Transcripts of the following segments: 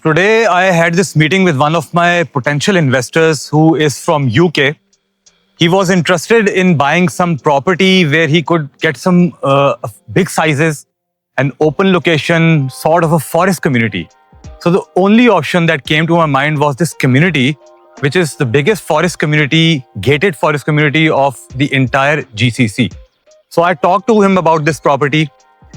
Today, I had this meeting with one of my potential investors who is from UK. He was interested in buying some property where he could get some big sizes, an open location, sort of a forest community. So the only option that came to my mind was this community, which is the biggest forest community, gated forest community of the entire GCC. So I talked to him about this property.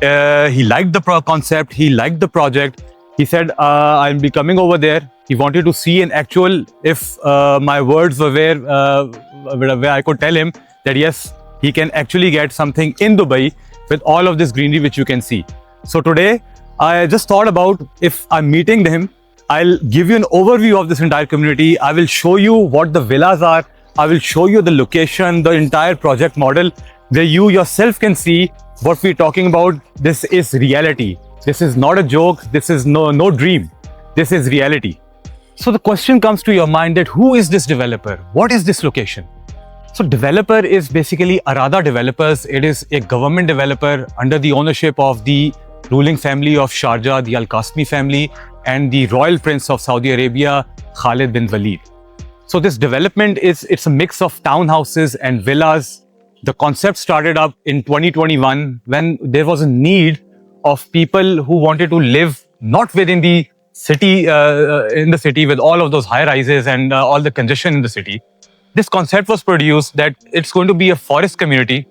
He liked the concept. He liked the project. He said, I'll be coming over there. He wanted to see an actual, if my words were where I could tell him that yes, he can actually get something in Dubai with all of this greenery which you can see. So today, I just thought about if I'm meeting him, I'll give you an overview of this entire community. I will show you what the villas are. I will show you the location, the entire project model, where you yourself can see what we're talking about. This is reality. This is not a joke. This is no dream. This is reality. So the question comes to your mind that who is this developer? What is this location? So developer is basically Arada Developers. It is a government developer under the ownership of the ruling family of Sharjah, the Al Qasmi family, and the Royal Prince of Saudi Arabia, Khalid bin Walid. So this development it's a mix of townhouses and villas. The concept started up in 2021 when there was a need of people who wanted to live not within the city, in the city with all of those high rises and all the congestion in the city. This concept was produced that it's going to be a forest community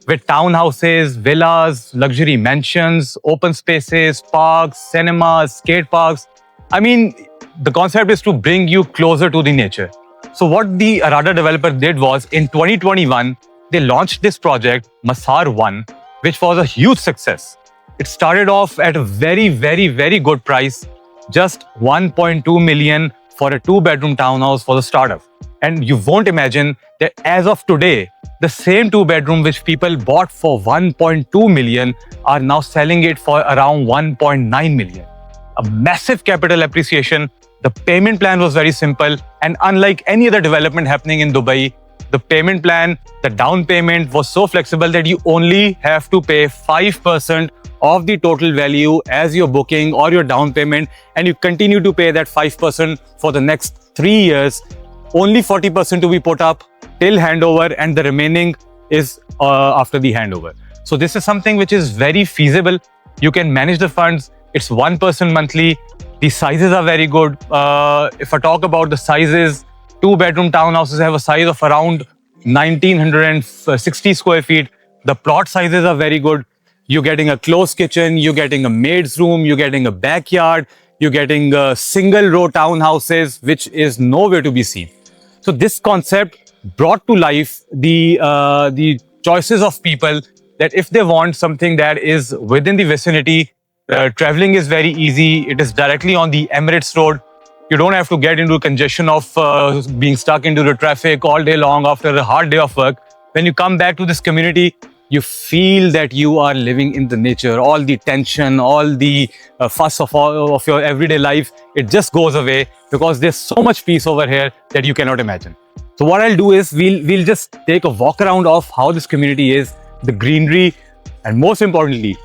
with townhouses, villas, luxury mansions, open spaces, parks, cinemas, skate parks. I mean, the concept is to bring you closer to the nature. So what the Arada developer did was in 2021, they launched this project, Masar 1, which was a huge success. It started off at a very, very, very good price, just 1.2 million for a 2-bedroom townhouse for the startup. And you won't imagine that as of today, the same 2-bedroom which people bought for 1.2 million are now selling it for around 1.9 million. A massive capital appreciation. The payment plan was very simple. And unlike any other development happening in Dubai, the payment plan, the down payment was so flexible that you only have to pay 5% of the total value as your booking or your down payment, and you continue to pay that 5% for the next 3 years. Only 40% to be put up till handover, and the remaining is after the handover. So this is something which is very feasible. You can manage the funds. It's 1% monthly. The sizes are very good. If I talk about the sizes, 2-bedroom townhouses have a size of around 1960 square feet. The plot sizes are very good. You're getting a closed kitchen, you're getting a maid's room, you're getting a backyard, you're getting single row townhouses, which is nowhere to be seen. So this concept brought to life the choices of people that if they want something that is within the vicinity, traveling is very easy. It is directly on the Emirates Road. You don't have to get into congestion of being stuck into the traffic all day long after a hard day of work. When you come back to this community, you feel that you are living in the nature. All the tension, all the fuss of your everyday life, it just goes away because there's so much peace over here that you cannot imagine. So what I'll do is we'll just take a walk around of how this community is, the greenery, and most importantly,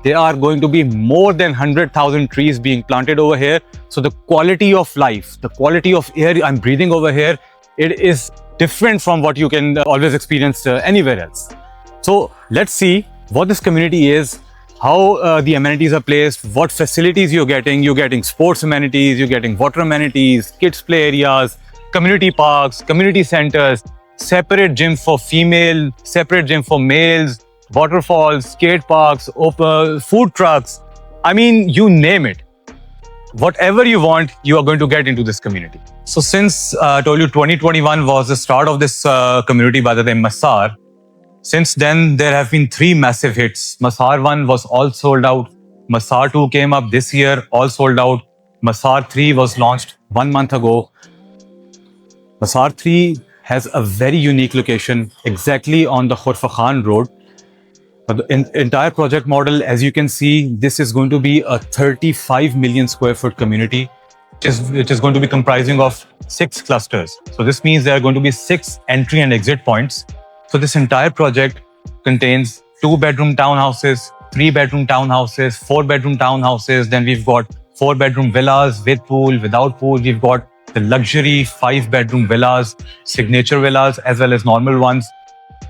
there are going to be more than 100,000 trees being planted over here. So the quality of life, the quality of air I'm breathing over here, it is different from what you can always experience anywhere else. So let's see what this community is, how the amenities are placed, what facilities you're getting. You're getting sports amenities, you're getting water amenities, kids play areas, community parks, community centers, separate gym for female, separate gym for males, waterfalls, skate parks, food trucks. I mean, you name it. Whatever you want, you are going to get into this community. So since I told you 2021 was the start of this community by the name Masar, since then, there have been 3 massive hits. Masar 1 was all sold out. Masar 2 came up this year, all sold out. Masar 3 was launched 1 month ago. Masar 3 has a very unique location exactly on the Khurfa Khan Road. The entire project model, as you can see, this is going to be a 35 million square foot community, which is going to be comprising of 6 clusters. So this means there are going to be 6 entry and exit points. So this entire project contains 2-bedroom townhouses, 3-bedroom townhouses, 4-bedroom townhouses. Then we've got 4-bedroom villas with pool, without pool. We've got the luxury 5-bedroom villas, signature villas, as well as normal ones.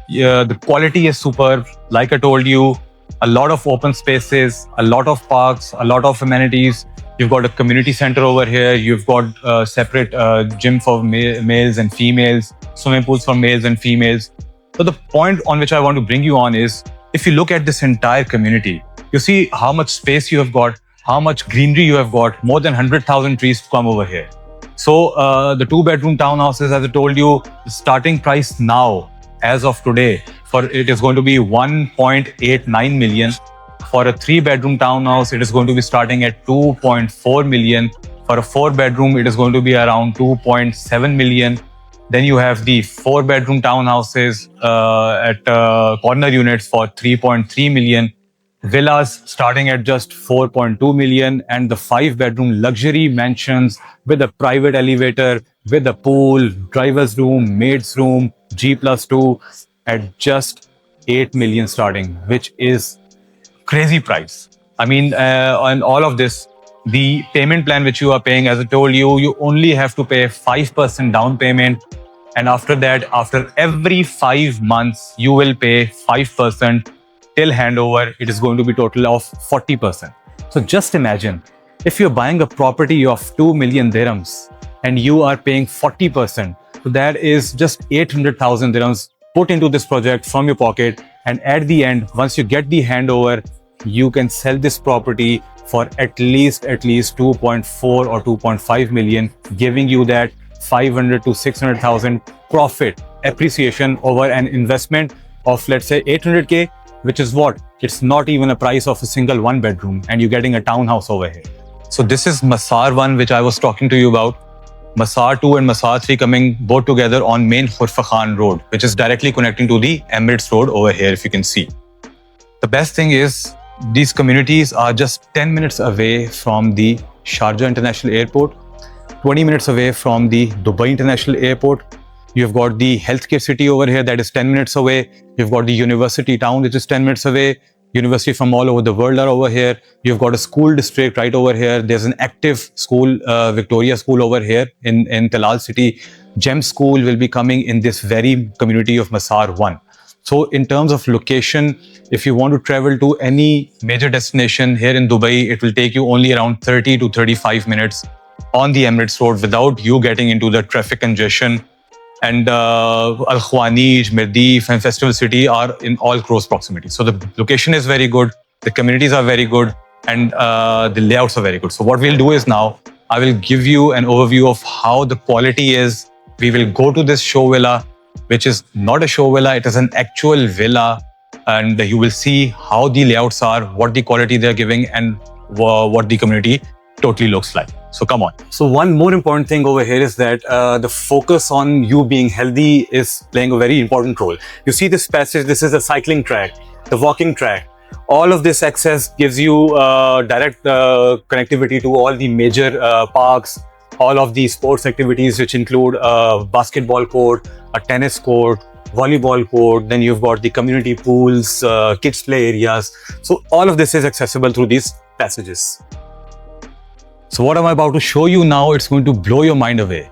Yeah, the quality is superb. Like I told you, a lot of open spaces, a lot of parks, a lot of amenities. You've got a community center over here. You've got a separate gym for males and females, swimming pools for males and females. So the point on which I want to bring you on is, if you look at this entire community, you see how much space you have got, how much greenery you have got, more than 100,000 trees to come over here. So the 2-bedroom townhouses, as I told you, the starting price now, as of today, for it is going to be 1.89 million. For a 3-bedroom townhouse, it is going to be starting at 2.4 million. For a 4-bedroom, it is going to be around 2.7 million. Then you have the 4-bedroom townhouses at corner units for 3.3 million. Villas starting at just 4.2 million, and the 5-bedroom luxury mansions with a private elevator, with a pool, driver's room, maid's room, G+2 at just 8 million starting, which is crazy price. I mean, on all of this, the payment plan which you are paying, as I told you, you only have to pay 5% down payment. And after that, after every 5 months, you will pay 5% till handover. It is going to be total of 40%. So just imagine, if you're buying a property of 2 million dirhams and you are paying 40%, so that is just 800,000 dirhams put into this project from your pocket. And at the end, once you get the handover, you can sell this property for at least 2.4 or 2.5 million, giving you that 500 to 600,000 profit appreciation over an investment of, let's say, 800k, which is what? It's not even a price of a single 1-bedroom, and you're getting a townhouse over here. So this is Masar 1, which I was talking to you about. Masar 2 and Masar 3 coming both together on main Khurfa Khan Road, which is directly connecting to the Emirates Road over here, if you can see. The best thing is, these communities are just 10 minutes away from the Sharjah International Airport, 20 minutes away from the Dubai International Airport. You've got the healthcare city over here that is 10 minutes away. You've got the university town, which is 10 minutes away. University from all over the world are over here. You've got a school district right over here. There's an active school, Victoria School over here in Talal City. GEM School will be coming in this very community of Masar 1. So in terms of location, if you want to travel to any major destination here in Dubai, it will take you only around 30 to 35 minutes on the Emirates Road without you getting into the traffic congestion. And Al Khwanij, Mirdif and Festival City are in all close proximity. So the location is very good, the communities are very good, and the layouts are very good. So what we'll do is now, I will give you an overview of how the quality is. We will go to this show villa, which is not a show villa, it is an actual villa. And you will see how the layouts are, what the quality they're giving, and what the community totally looks like. So come on. So one more important thing over here is that the focus on you being healthy is playing a very important role. You see this passage, this is a cycling track, the walking track. All of this access gives you direct connectivity to all the major parks, all of the sports activities, which include a basketball court, a tennis court, volleyball court, then you've got the community pools, kids play areas. So all of this is accessible through these passages. So what I'm about to show you now, it's going to blow your mind away.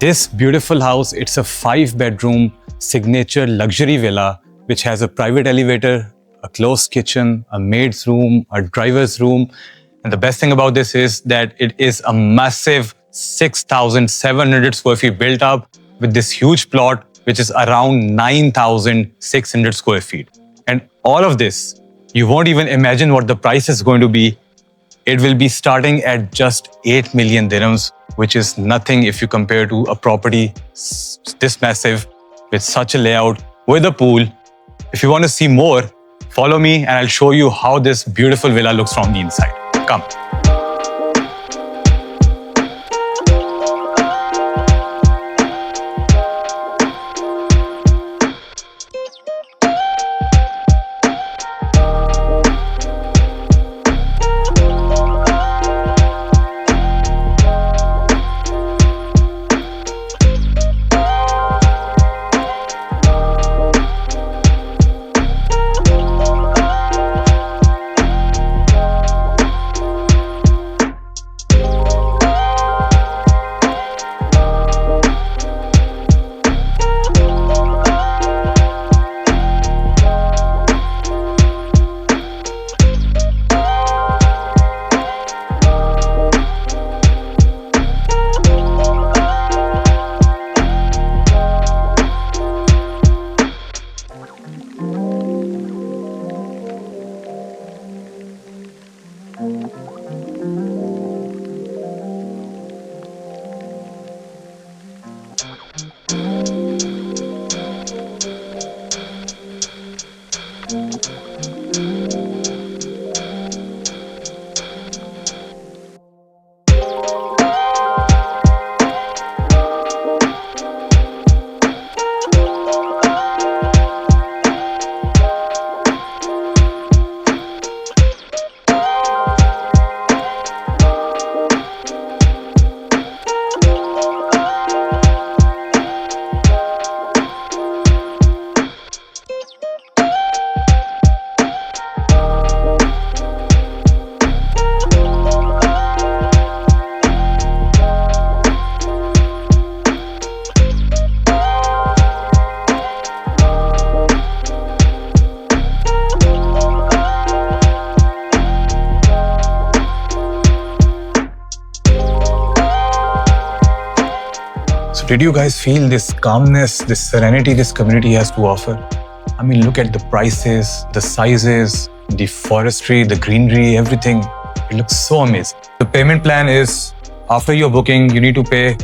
This beautiful house, it's a 5-bedroom signature luxury villa, which has a private elevator, a closed kitchen, a maid's room, a driver's room. And the best thing about this is that it is a massive 6,700 square feet built up with this huge plot, which is around 9,600 square feet. And all of this, you won't even imagine what the price is going to be. It will be starting at just 8 million dirhams, which is nothing if you compare to a property this massive with such a layout with a pool. If you want to see more, follow me and I'll show you how this beautiful villa looks from the inside. Come. Did you guys feel this calmness, this serenity this community has to offer? I mean, look at the prices, the sizes, the forestry, the greenery, everything. It looks so amazing. The payment plan is, after your booking, you need to pay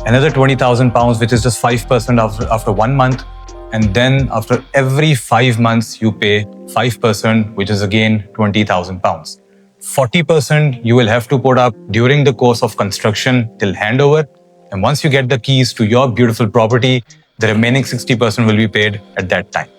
another 20,000 pounds, which is just 5% after 1 month. And then after every 5 months, you pay 5%, which is again 20,000 pounds. 40% you will have to put up during the course of construction till handover. And once you get the keys to your beautiful property, the remaining 60% will be paid at that time.